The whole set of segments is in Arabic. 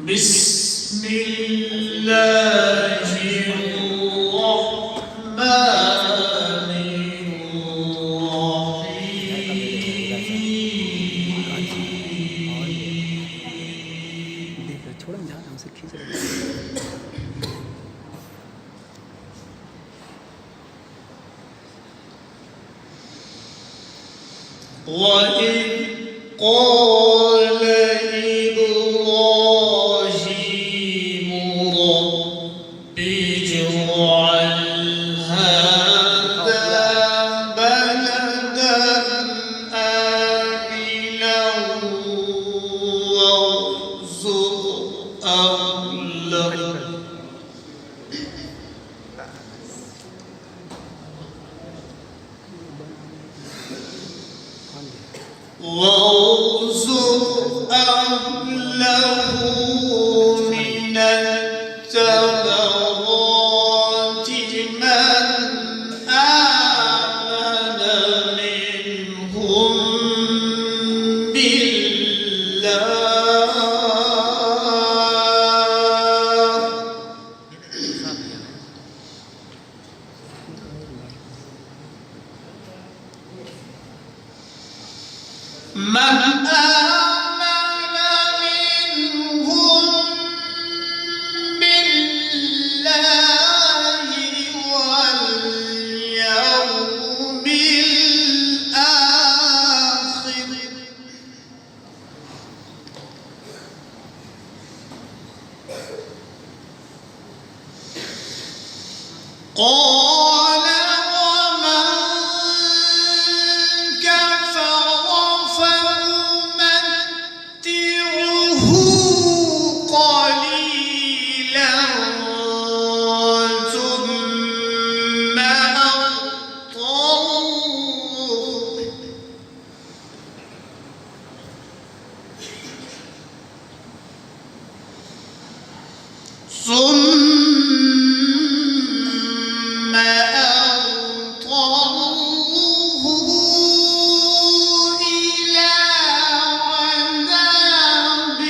بسم الله الرحمن الرحيم وإذ قال إبراهيم رب اجعل هذا بلدا آمنا وارزق أهله من الثمرات من آمن منهم بالله واليوم الآخر قال ومن كفر فأمتعه قليلا ثم أضطره إلى عذاب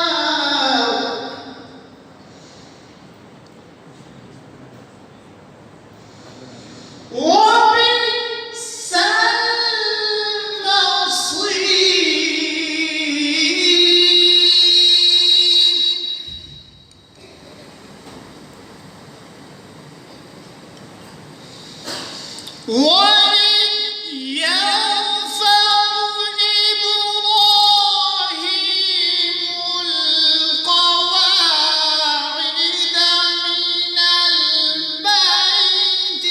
النار وبئس المصير وإذ يرفع إبراهيم القواعد من البيت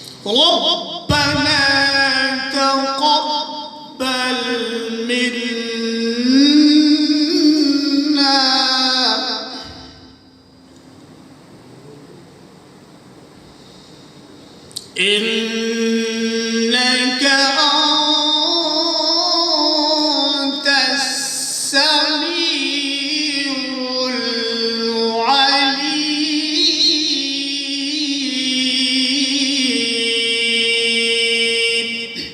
وإسماعيل ربنا تقبل منا إنك أنت السميع العليم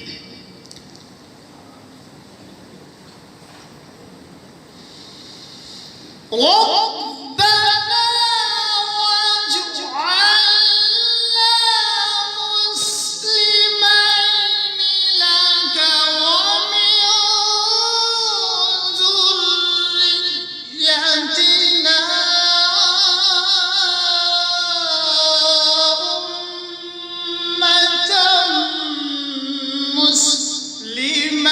ربنا واجعلنا مسلمين لك ومن ذريتنا أمة مسلمة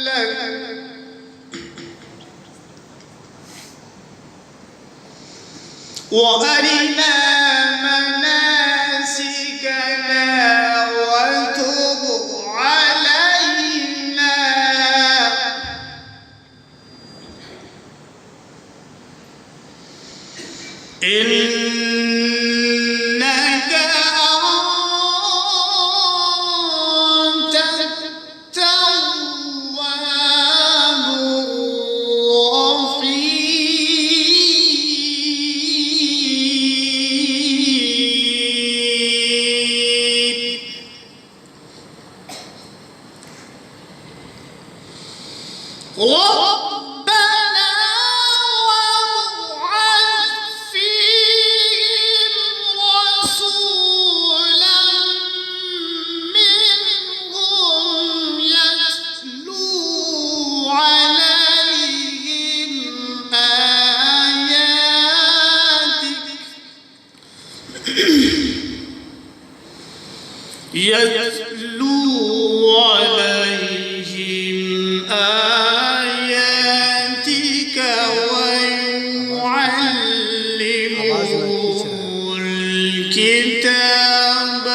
لك وأرنا مناسكنا وتب علينا إنك أنت التواب يتلو عليهم آياتك ويعلمهم الكتاب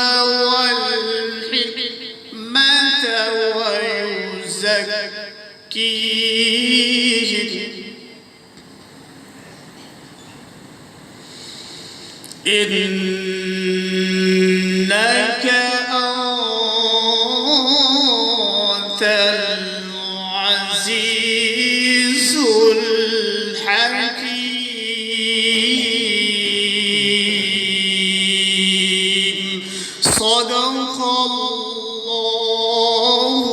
والحكمة ويزكيهم إنك أنت العزيز الحكيم. صدق الله